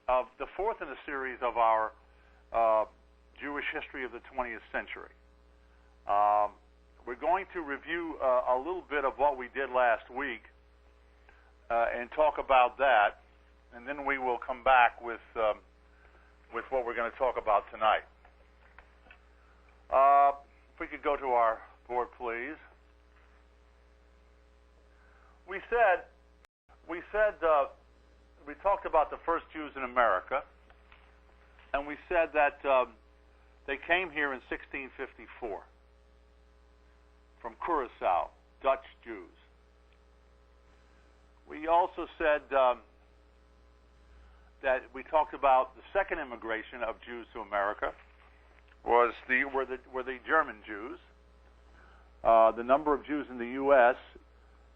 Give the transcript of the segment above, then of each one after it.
the fourth in a series of our Jewish history of the 20th century. We're going to review a little bit of what we did last week and talk about that, and then we will come back with what we're going to talk about tonight. If we could go to our board, please. We talked about the first Jews in America, and we said that they came here in 1654 from Curacao, Dutch Jews. We also said that we talked about the second immigration of Jews to America were the German Jews. The number of Jews in the U.S.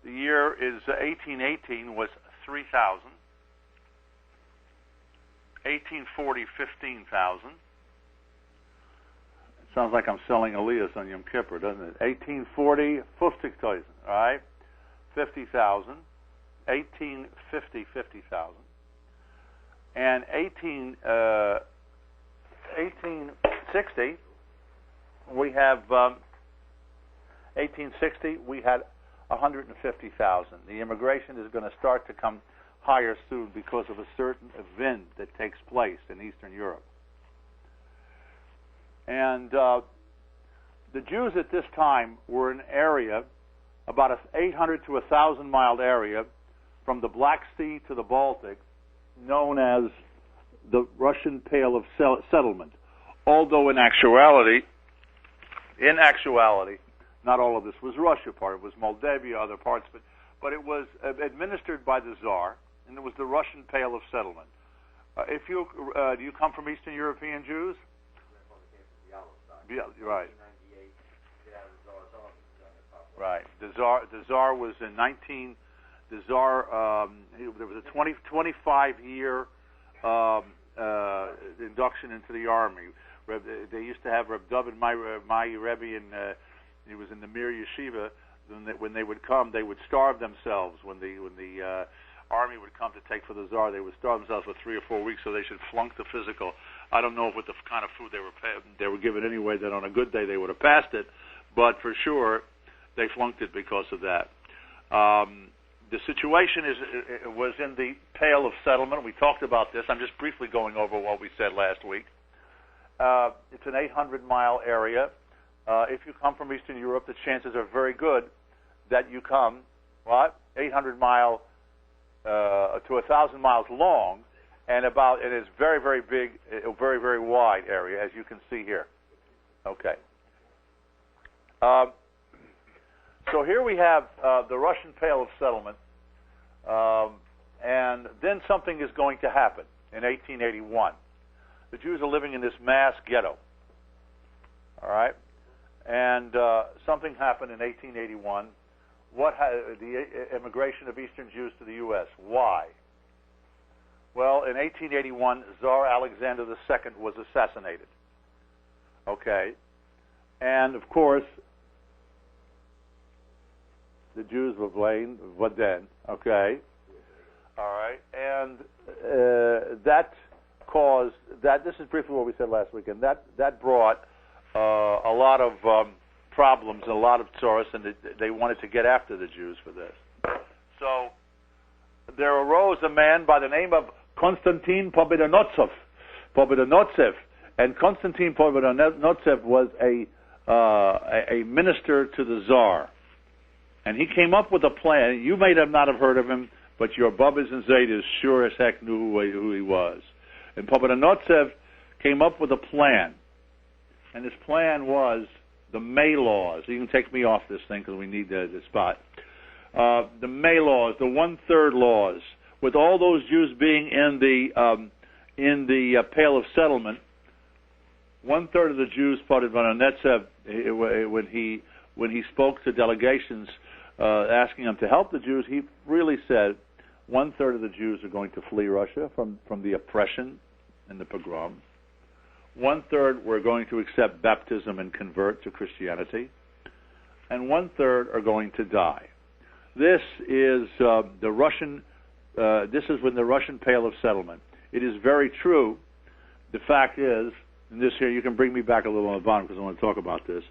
the year is 1818 was 3,000. 1840, 15,000. It sounds like I'm selling Elias on Yom Kippur, doesn't it? 1840, 50,000, all right? 50,000. 1850, 50,000. And 1860, we have 1860, we had 150,000. The immigration is going to start to come higher soon because of a certain event that takes place in Eastern Europe. And the Jews at this time were an area, about an 800 to 1,000 mile area from the Black Sea to the Baltic, known as the Russian Pale of Settlement. Although in actuality, not all of this was Russia. Part of it was Moldavia, other parts, but it was administered by the Tsar, and it was the Russian Pale of Settlement. Do you come from Eastern European Jews? Yeah, right. Right. The Tsar was in there was a 25-year induction into the army. They used to have Reb David, my Rebbe, and he was in the Mir Yeshiva. When they would come, they would starve themselves. When the army would come to take for the Tsar, they would starve themselves for 3 or 4 weeks, so they should flunk the physical. I don't know what the kind of food they were given anyway, that on a good day they would have passed it, but for sure they flunked it because of that. The situation was in the Pale of Settlement. We talked about this. I'm just briefly going over what we said last week. It's an 800-mile area. If you come from Eastern Europe, the chances are very good that you come, 800 mile to 1,000 miles long, and it is very, very big, very, very wide area, as you can see here. Okay. So here we have the Russian Pale of Settlement, and then something is going to happen in 1881. The Jews are living in this mass ghetto. All right? And something happened in 1881. The immigration of Eastern Jews to the U.S. Why? Well, in 1881, Tsar Alexander II was assassinated. Okay? And, of course, the Jews were blamed. What then? Okay? All right? And that caused... This is briefly what we said last week, and that brought a lot of problems, a lot of tsaros, and they wanted to get after the Jews for this. So there arose a man by the name of Konstantin Pobedonotsev, and Konstantin Pobedonotsev was a minister to the Tsar, and he came up with a plan. You may not have heard of him, but your Bubbas and Zetas sure as heck knew who he was. And Pobedonotsev came up with a plan. And his plan was the May laws. You can take me off this thing because we need the spot. The May laws, the 1/3 laws, with all those Jews being in the Pale of Settlement, 1/3 of the Jews, Pobedonotsev, when he spoke to delegations asking them to help the Jews, he really said 1/3 of the Jews are going to flee Russia from the oppression and the pogrom. 1/3 were going to accept baptism and convert to Christianity, and 1/3 are going to die. This is the Russian. This is when the Russian Pale of Settlement. it is very true. The fact is, and this here, you can bring me back a little on the bottom because I want to talk about this.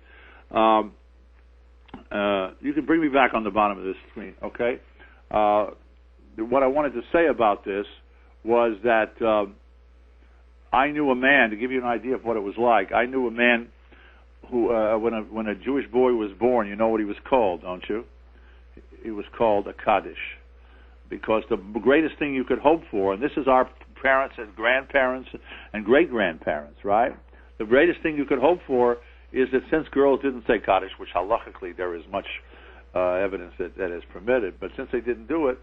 You can bring me back on the bottom of this screen, okay? What I wanted to say about this was that I knew a man, to give you an idea of what it was like, I knew a man who, when a Jewish boy was born, you know what he was called, don't you? He was called a Kaddish. Because the greatest thing you could hope for, and this is our parents and grandparents and great-grandparents, right? The greatest thing you could hope for is that since girls didn't say Kaddish, which halachically there is much evidence that is permitted, but since they didn't do it,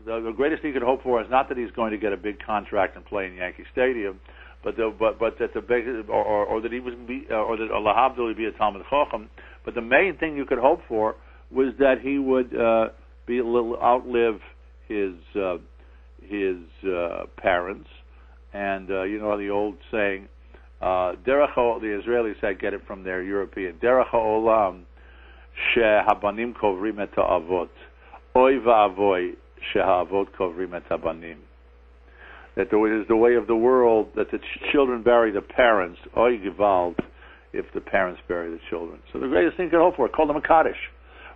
the greatest thing you could hope for is not that he's going to get a big contract and play in Yankee Stadium, but that the big, or that he was or that Allah would be a Talmud Chacham. But the main thing you could hope for was that he would outlive his parents, and you know the old saying, the Israelis said, get it from their European, Derech ha'olam she'habanim kovrim et ha'avot, oy va'avoy she'ha'avot kovrim et ha'banim. That it is the way of the world that the children bury the parents, oy gewalt, if the parents bury the children. So the greatest thing you could hope for, called him a Kaddish.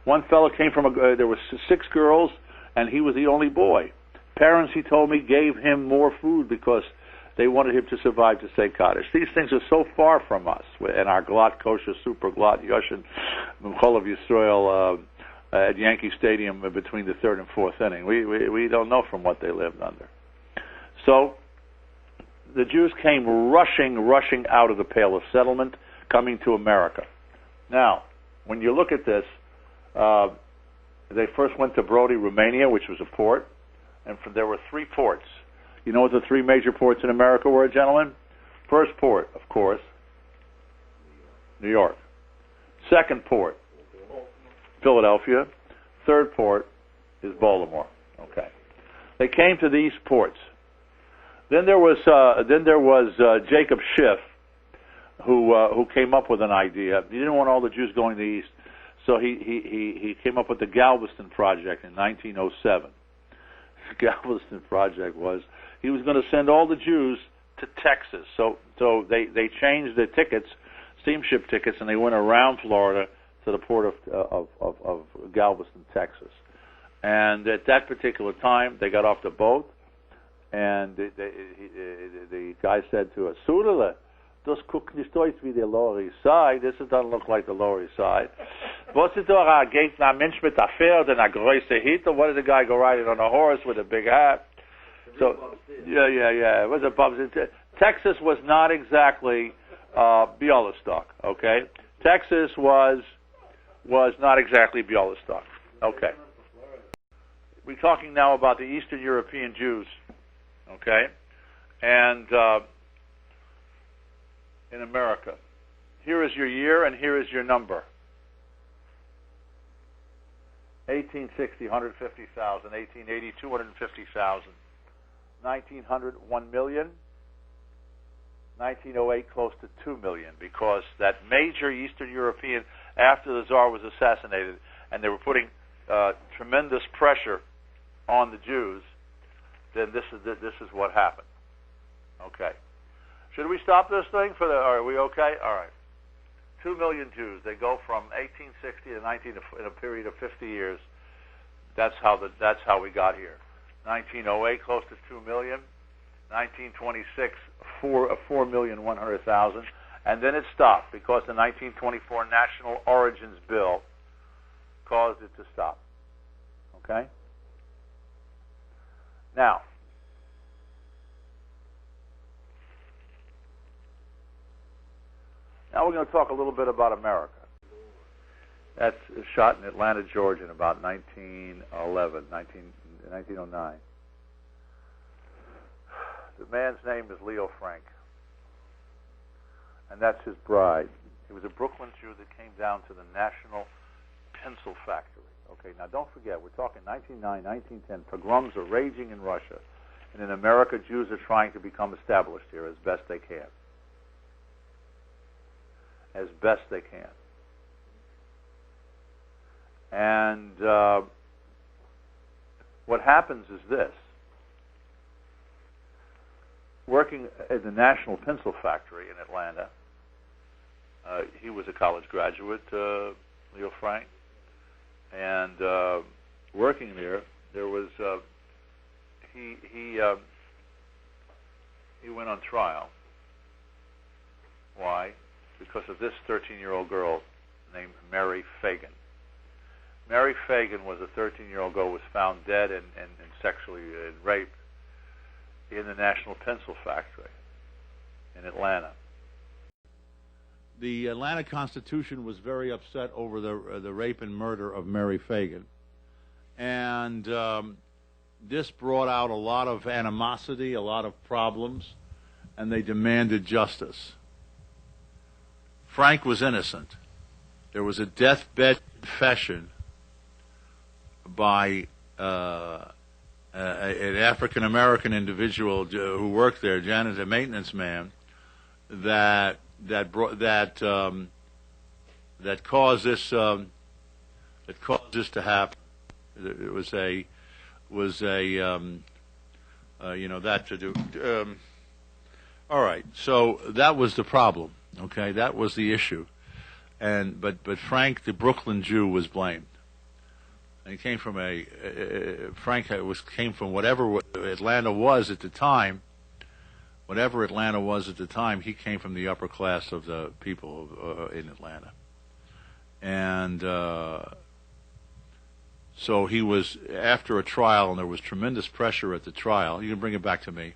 One fellow came from there were 6 girls, and he was the only boy. Parents, he told me, gave him more food because they wanted him to survive to say Kaddish. These things are so far from us, and our glot, kosher, super glot, Yoshin, Mchol of Yisrael at Yankee Stadium between the 3rd and 4th inning. We don't know from what they lived under. So the Jews came rushing out of the Pale of Settlement, coming to America. Now, when you look at this, they first went to Brody, Romania, which was a port, and there were 3 ports. You know what the 3 major ports in America were, gentlemen? First port, of course, New York. Second port, Philadelphia. Third port is Baltimore. Okay. They came to these ports. Then there was Jacob Schiff, who came up with an idea. He didn't want all the Jews going to the east, so he came up with the Galveston Project in 1907. The Galveston Project was he was going to send all the Jews to Texas. So they changed the tickets, steamship tickets, and they went around Florida to the port of Galveston, Texas. And at that particular time, they got off the boat, and the guy said to us, "Sudele, das guckt nicht aus wie the Lower East Side. This doesn't look like the Lower East Side. Was ist doch a Gegner Mensch mit a Pferd and a große Hit? What did the guy go riding on a horse with a big hat?" So, yeah. It was a bump. Texas was not exactly Bialystok, okay? Texas was not exactly Bialystok. Okay. We're talking now about the Eastern European Jews, okay? And in America. Here is your year and here is your number. 1860, 150,000. 1880, 250,000. 1900, 1 million. 1908, close to 2 million, because that major Eastern European, after the Tsar was assassinated, and they were putting tremendous pressure on the Jews, then this is what happened. Okay. Should we stop this thing are we okay? All right. 2 million Jews. They go from 1860 to in a period of 50 years. That's how we got here. 1908, close to 2 million. 1926, 4,100,000, and then it stopped because the 1924 National Origins Bill caused it to stop. Okay? Now, we're going to talk a little bit about America. That's shot in Atlanta, Georgia in about 1909. The man's name is Leo Frank, and that's his bride. He was a Brooklyn Jew that came down to the National Pencil Factory. Okay, now don't forget, we're talking 1909, 1910. Pogroms are raging in Russia, and in America, Jews are trying to become established here as best they can. As best they can. And what happens is this. working at the National Pencil Factory in Atlanta. He was a college graduate, Leo Frank, and working there was he went on trial. Why? Because of this 13-year-old girl named Mary Fagan. Mary Fagan was a 13-year-old girl, was found dead and sexually raped in the National Pencil Factory in Atlanta. The Atlanta Constitution was very upset over the rape and murder of Mary Fagan, and this brought out a lot of animosity, a lot of problems, and they demanded justice. Frank was innocent. There was a deathbed confession by an African-American individual who worked there, janitor, maintenance man, that caused this to happen. It was that to do. All right, so that was the problem. Okay, that was the issue, but Frank, the Brooklyn Jew, was blamed. And he came from came from whatever Atlanta was at the time. Whatever Atlanta was at the time, he came from the upper class of the people in Atlanta, and so he was after a trial, and there was tremendous pressure at the trial. You can bring it back to me.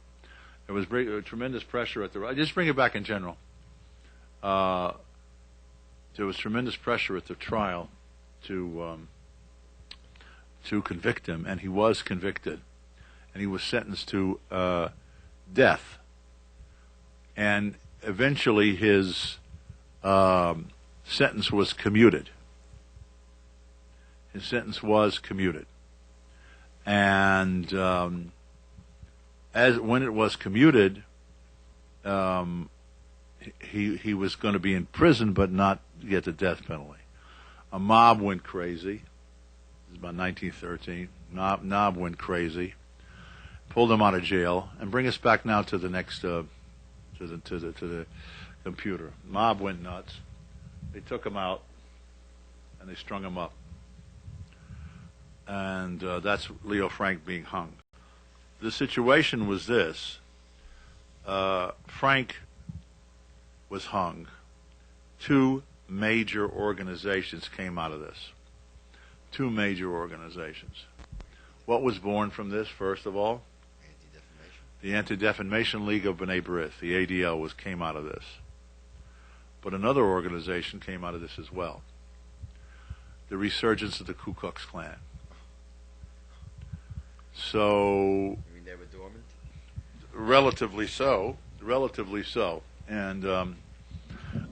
There was tremendous pressure at the. Just bring it back in general. There was tremendous pressure at the trial to convict him, and he was convicted, and he was sentenced to death. And eventually his sentence was commuted. His sentence was commuted. And when it was commuted, he was going to be in prison but not get the death penalty. A mob went crazy. This is about 1913. Mob went crazy, pulled him out of jail, and bring us back now to the next to the computer. Mob went nuts. They took him out and they strung him up, and that's Leo Frank being hung. The situation was this: Frank was hung. Two major organizations came out of this. Two major organizations. What was born from this, first of all? The Anti-Defamation League of B'nai B'rith, the ADL, came out of this. But another organization came out of this as well. The resurgence of the Ku Klux Klan. So... You mean they were dormant? Relatively so. And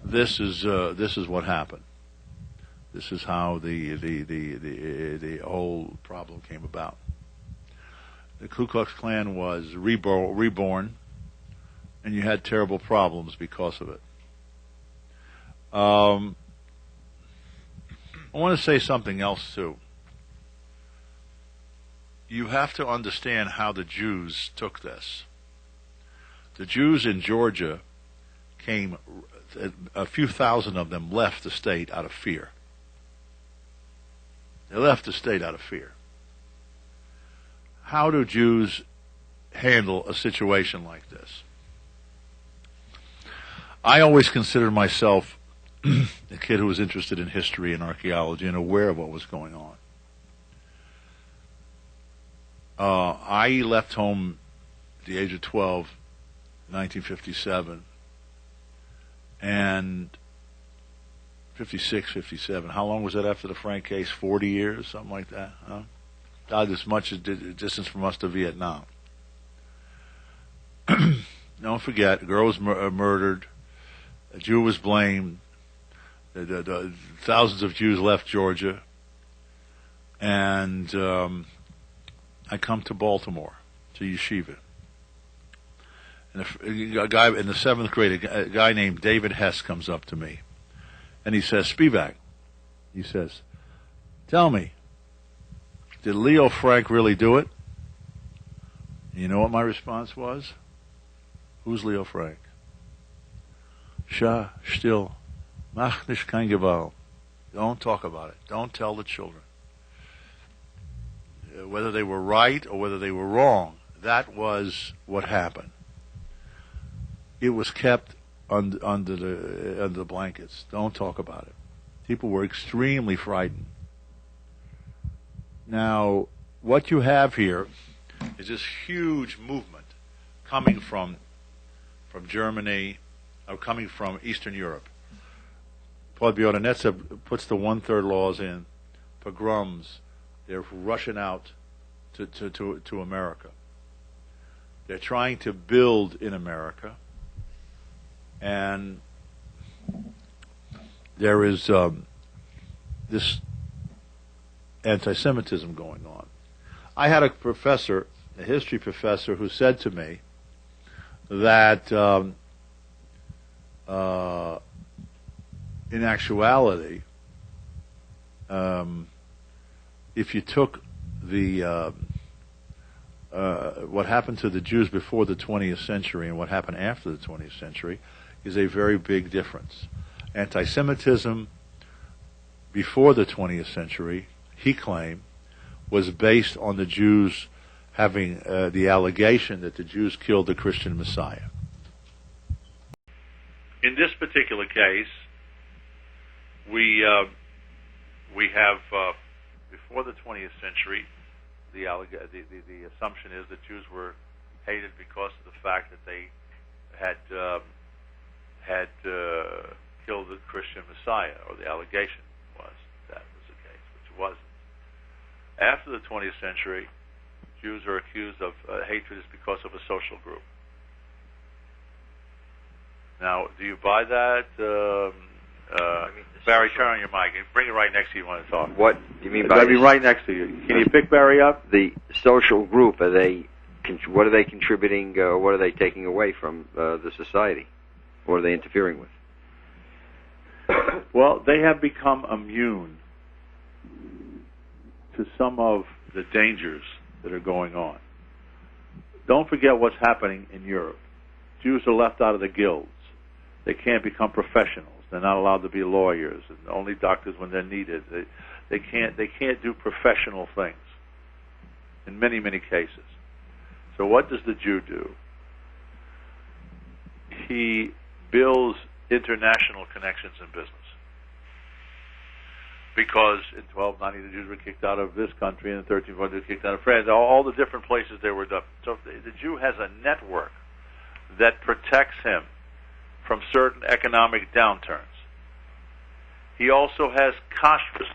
this is what happened. This is how the whole problem came about. The Ku Klux Klan was reborn, and you had terrible problems because of it. I want to say something else too. You have to understand how the Jews took this. The Jews in Georgia came, a few thousand of them left the state out of fear. They left the state out of fear. How do Jews handle a situation like this? I always considered myself a kid who was interested in history and archaeology and aware of what was going on. I left home at the age of 12, 1957, and 56, 57. How long was that after the Frank case? 40 years, something like that, huh? Not as much as distance from us to Vietnam. Don't forget, a girl was murdered, a Jew was blamed, the thousands of Jews left Georgia, and I come to Baltimore, to Yeshiva. And a guy in the 7th grade, a guy named David Hess comes up to me, and he says, Spivak, he says, tell me, did Leo Frank really do it? You know what my response was? Who's Leo Frank? Shah, still. Mach nicht kein Gewalt. Don't talk about it. Don't tell the children. Whether they were right or whether they were wrong, that was what happened. It was kept under the blankets. Don't talk about it. People were extremely frightened. Now, what you have here is this huge movement coming from Germany, or coming from Eastern Europe. Podbiodanetsa puts the one-third laws in, pogroms. They're rushing out to America. They're trying to build in America, and there is this anti-Semitism going on. I had a professor, a history professor, who said to me that in actuality, if you took the what happened to the Jews before the 20th century and what happened after the 20th century is a very big difference. Anti-Semitism before the 20th century, he claimed, was based on the Jews having the allegation that the Jews killed the Christian Messiah. In this particular case, we have before the 20th century, the assumption is that Jews were hated because of the fact that they had killed the Christian Messiah, or the allegation was that was the case, which wasn't. After the 20th century, Jews are accused of hatred is because of a social group. Now, do you buy that? Barry, turn on your mic. Bring it right next to you when I talk. What do you mean by? I'll be right next to you. Can you pick Barry up? The social group, what are they contributing, what are they taking away from the society? What are they interfering with? Well, they have become immune to some of the dangers that are going on. Don't forget what's happening in Europe. Jews are left out of the guilds. They can't become professionals. They're not allowed to be lawyers, and only doctors when they're needed. They can't do professional things in many, many cases. So what does the Jew do? He builds international connections in business. Because in 1290 the Jews were kicked out of this country, and in 1340 they were kicked out of France, all the different places they were done. So the Jew has a network that protects him from certain economic downturns. He also has kashrus,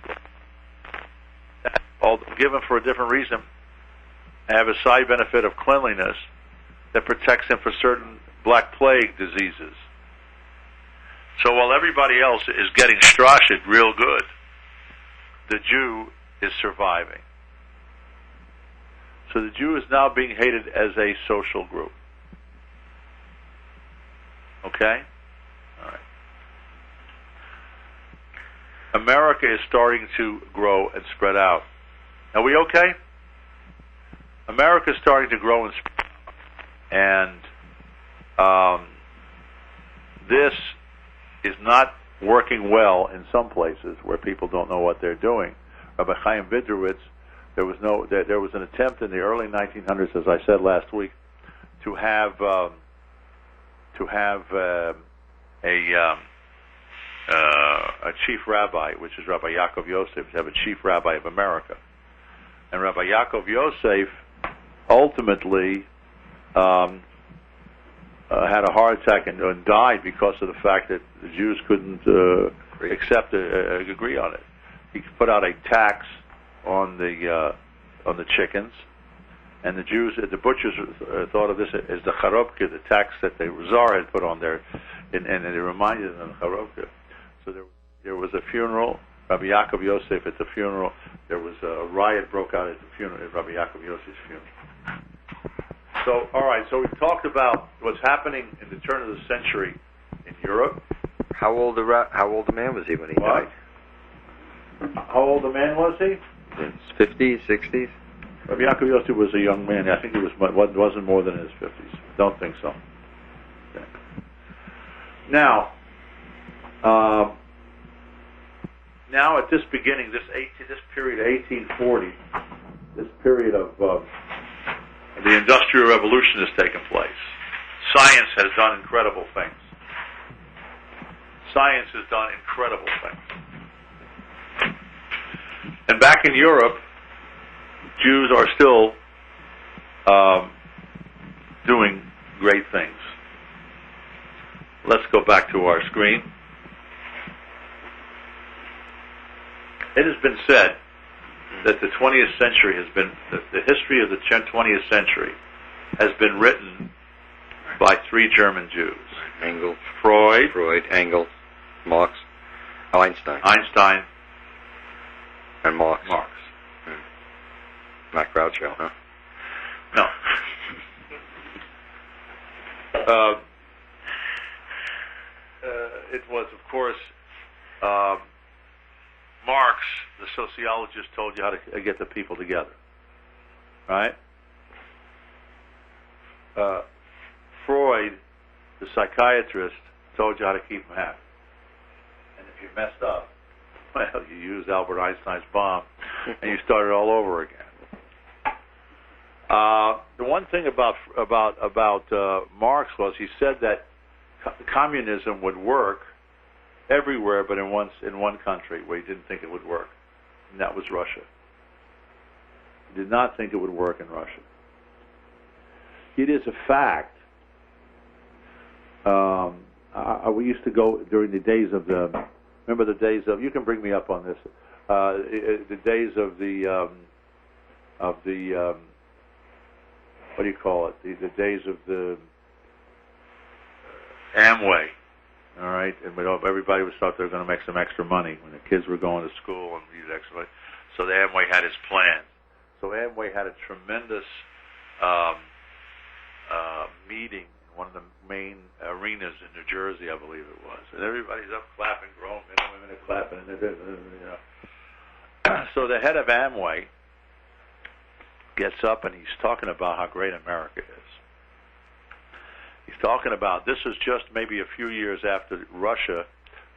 given for a different reason, have a side benefit of cleanliness that protects him for certain black plague diseases. So while everybody else is getting strashed real good, the Jew is surviving. So the Jew is now being hated as a social group. Okay? All right. America is starting to grow and spread out. Are we okay? America is starting to grow and spread out. And this is not working well in some places where people don't know what they're doing. Rabbi Chaim Vidrowitz, there was an attempt in the early 1900s, as I said last week, to have a chief rabbi, which is Rabbi Yaakov Yosef, to have a chief rabbi of America. And Rabbi Yaakov Yosef ultimately had a heart attack and died because of the fact that the Jews couldn't agree on it. He put out a tax on the chickens, and the Jews, the butchers, thought of this as the charobka, the tax that the Czar had put on there, and it reminded them of the charobka. So there was a funeral. Rabbi Yaakov Yosef at the funeral. There was a riot broke out at the funeral, at Rabbi Yaakov Yosef's funeral. So, all right. So we've talked about what's happening in the turn of the century in Europe. How old a man was he when he died? How old a man was he? In his 50s, 60s. Rabbi Yaakov Yosef was a young man. I think he wasn't more than in his 50s. Don't think so. Okay. Now, at this beginning, this period, 1840, this period of the Industrial Revolution has taken place. Science has done incredible things. Science has done incredible things. And back in Europe, Jews are still doing great things. Let's go back to our screen. It has been said that the 20th century has been, the history of the 20th century has been written by three German Jews. Engels. Freud, Engels, Marx, Einstein. And Marx. Not Groucho, huh? No. It was, of course, Marx, the sociologist, told you how to get the people together, right? Freud, the psychiatrist, told you how to keep them happy. And if you messed up, well, you used Albert Einstein's bomb, and you started all over again. The one thing about Marx was he said that communism would work everywhere, but in one country where he didn't think it would work, and that was Russia. He did not think it would work in Russia. It is a fact. We used to go during the days of remember the days of, you can bring me up on this, the days of the what do you call it? The days of the Amway. All right, and everybody was thought they were going to make some extra money when the kids were going to school and needed extra money. So the Amway had its plan. So Amway had a tremendous meeting in one of the main arenas in New Jersey, I believe it was, and everybody's up clapping, grown men and women are clapping, and so the head of Amway gets up and he's talking about how great America is. He's talking about, this is just maybe a few years after Russia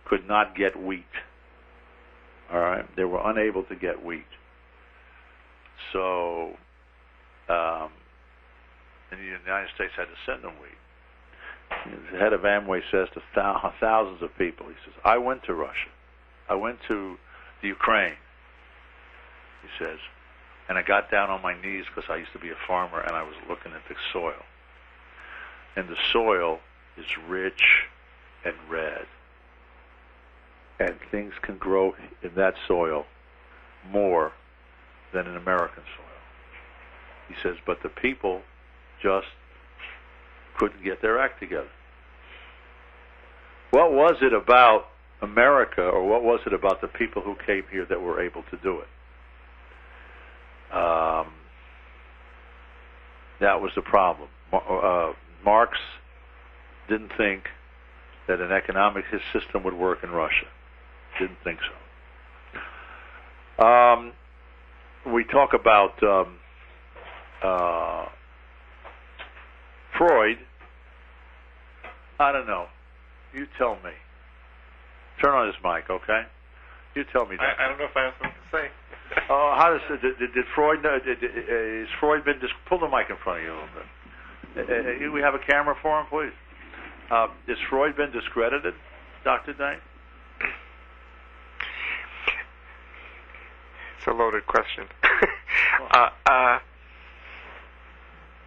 could not get wheat. All right? They were unable to get wheat. So, and the United States had to send them wheat. The head of Amway says to thousands of people, he says, I went to Russia. I went to the Ukraine, he says, and I got down on my knees because I used to be a farmer and I was looking at the soil. And the soil is rich and red. And things can grow in that soil more than in American soil. He says, but the people just couldn't get their act together. What was it about America, or what was it about the people who came here that were able to do it? That was the problem. Marx didn't think that an economic system would work in Russia. Didn't think so. We talk about Freud. I don't know. You tell me. Turn on his mic, okay? You tell me that. I don't know if I have something to say. How does did Freud? Is Freud been? Pull the mic in front of you a little bit. We have a camera for him, please. Has Freud been discredited, Dr. Day? It's a loaded question.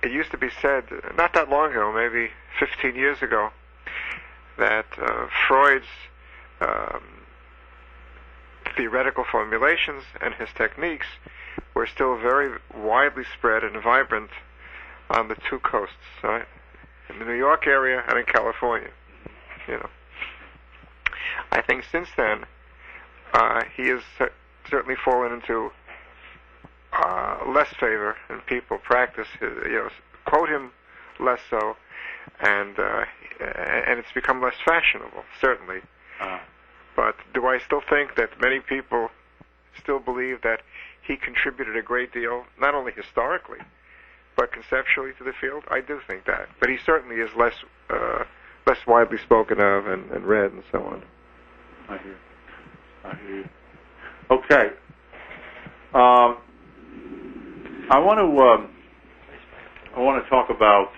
It used to be said, not that long ago, maybe 15 years ago, that Freud's theoretical formulations and his techniques were still very widely spread and vibrant on the two coasts, right? In the New York area and in California. You know, I think since then he has certainly fallen into less favor, and people practice his, quote him less so, and it's become less fashionable, certainly. But do I still think that many people still believe that he contributed a great deal, not only historically, but conceptually to the field? I do think that. But he certainly is less less widely spoken of and read and so on. I hear you. Okay. I want to talk about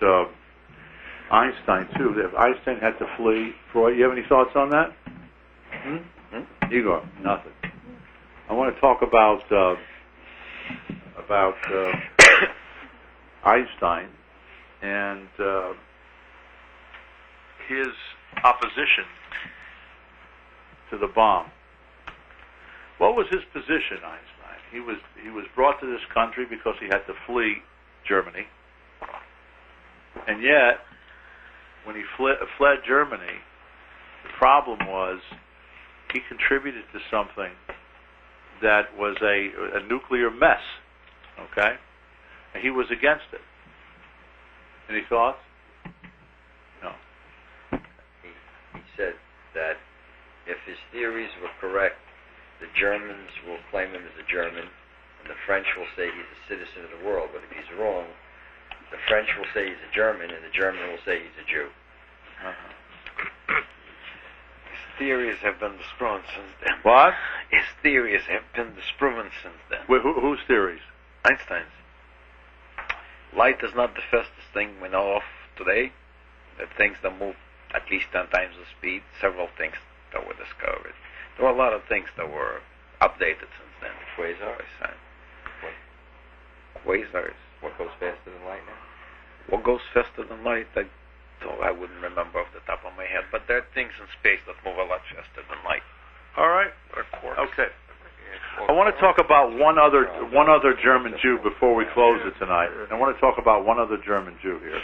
Einstein too. If Einstein had to flee Freud, you have any thoughts on that? You go. Nothing. I want to talk about Einstein and his opposition to the bomb. What was his position, Einstein? He was brought to this country because he had to flee Germany, and yet when he fled Germany, the problem was he contributed to something that was a nuclear mess. Okay, and he was against it. Any thoughts? No. He said that if his theories were correct, the Germans will claim him as a German, and the French will say he's a citizen of the world. But if he's wrong, the French will say he's a German, and the German will say he's a Jew. His theories have been disproven since then. What? His theories have been disproven since then. Whose theories? Einstein's. Light is not the fastest thing we know of today. There are things that move at least 10 times the speed. Several things that were discovered. There were a lot of things that were updated since then. Quasars. Quasars. What goes faster than light now? What goes faster than light? I wouldn't remember off the top of my head. But there are things in space that move a lot faster than light. All right. Or quarks. Okay. I want to talk about one other German Jew before we close it tonight. I want to talk about one other German Jew here.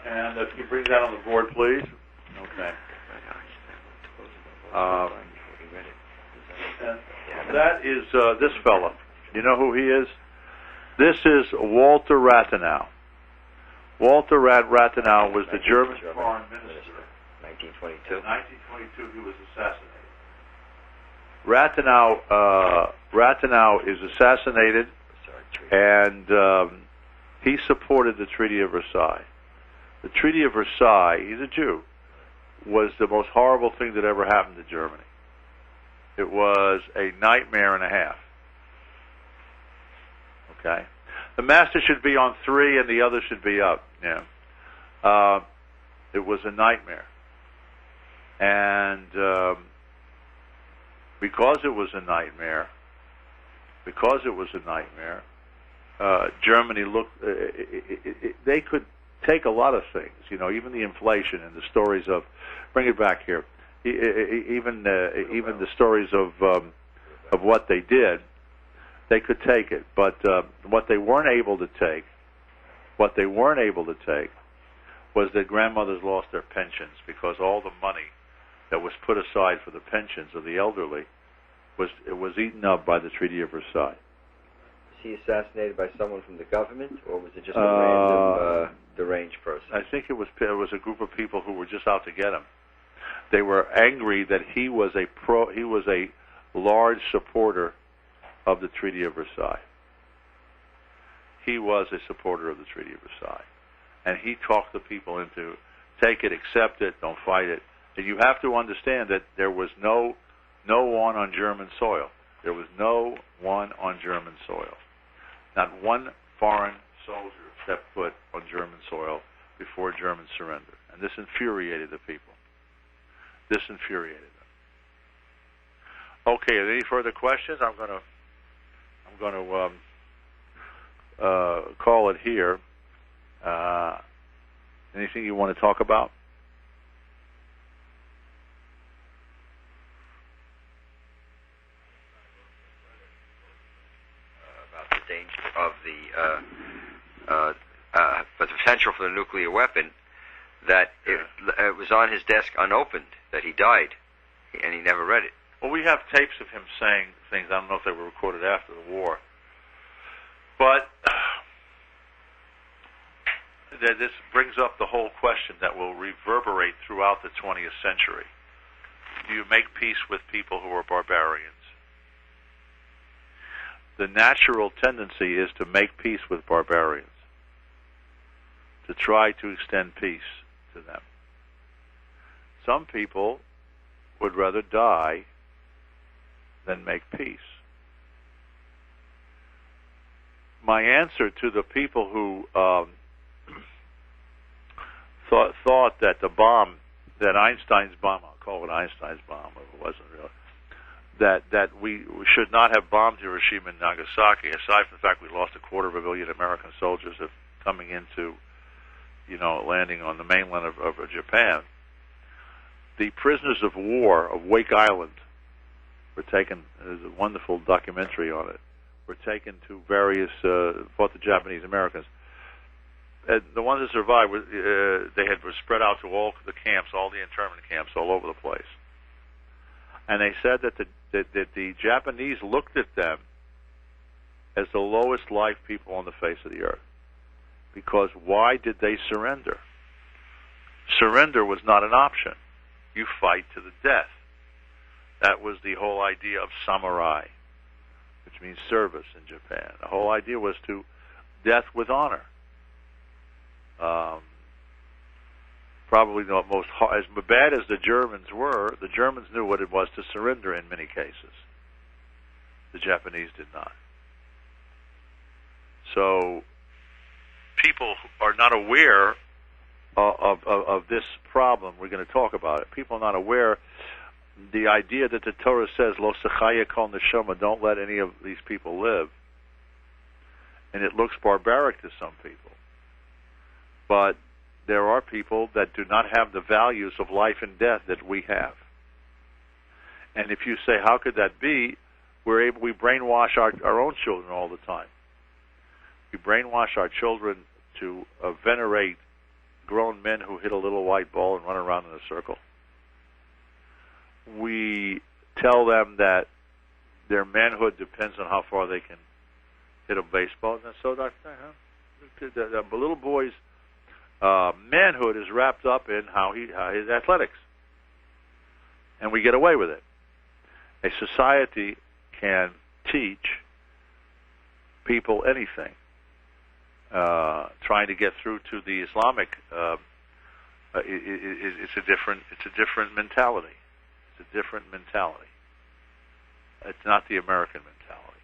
And if you bring that on the board, please. Okay. And that is this fellow. You know who he is? This is Walter Radnot. Walter Radnot was the German foreign minister. 1922. In 1922, he was assassinated. Radnot is assassinated, and he supported the Treaty of Versailles. The Treaty of Versailles, he's a Jew, was the most horrible thing that ever happened to Germany. It was a nightmare and a half. Okay? The master should be on 3 and the other should be up. Yeah. It was a nightmare. And because it was a nightmare, Germany looked, they could take a lot of things, even the inflation and the stories of, bring it back here, even the stories of what they did, they could take it. But what they weren't able to take was that grandmothers lost their pensions, because all the money that was put aside for the pensions of the elderly was eaten up by the Treaty of Versailles. Was he assassinated by someone from the government, or was it just a random deranged person? I think it was a group of people who were just out to get him. They were angry that he was a large supporter of the Treaty of Versailles. He was a supporter of the Treaty of Versailles, and he talked the people into take it, accept it, don't fight it. And you have to understand that there was no one on German soil. There was no one on German soil. Not one foreign soldier stepped foot on German soil before Germans surrendered. And this infuriated the people. This infuriated them. Okay, any further questions? I'm going to call it here. Anything you want to talk about? Danger of the potential for the nuclear weapon, that it was on his desk unopened, that he died, and he never read it. Well, we have tapes of him saying things. I don't know if they were recorded after the war. But this brings up the whole question that will reverberate throughout the 20th century. Do you make peace with people who are barbarians? The natural tendency is to make peace with barbarians, to try to extend peace to them. some people would rather die than make peace. My answer to the people who thought that the bomb, that Einstein's bomb, I'll call it Einstein's bomb, if it wasn't real, that we should not have bombed Hiroshima and Nagasaki, aside from the fact we lost 250 million American soldiers coming into, landing on the mainland of Japan. The prisoners of war of Wake Island were taken, there's a wonderful documentary on it, were taken to various, fought the Japanese Americans. And the ones that survived, they were spread out to all the camps, all the internment camps all over the place. And they said that the Japanese looked at them as the lowest life people on the face of the earth. Because why did they surrender? Surrender was not an option. You fight to the death. That was the whole idea of samurai, which means service in Japan. The whole idea was to death with honor. Probably the most, as bad as the Germans were, the Germans knew what it was to surrender in many cases. The Japanese did not. So people are not aware of this problem. We're going to talk about it. People are not aware. The idea that the Torah says, Lo sechaya kol neshama, don't let any of these people live. And it looks barbaric to some people. But there are people that do not have the values of life and death that we have. And if you say, how could that be? We brainwash our own children all the time. We brainwash our children to venerate grown men who hit a little white ball and run around in a circle. We tell them that their manhood depends on how far they can hit a baseball. And so the little boy's manhood is wrapped up in his athletics. And we get away with it. A society can teach people anything. Trying to get through to the Islamic, it's a different mentality. It's a different mentality. It's not the American mentality.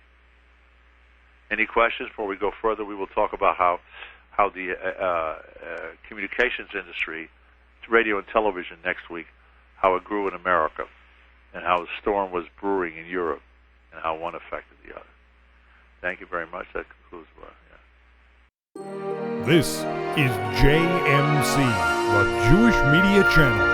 Any questions before we go further? We will talk about how the communications industry, radio and television next week, how it grew in America, and how the storm was brewing in Europe, and how one affected the other. Thank you very much. That concludes what. This is JMC, the Jewish Media Channel.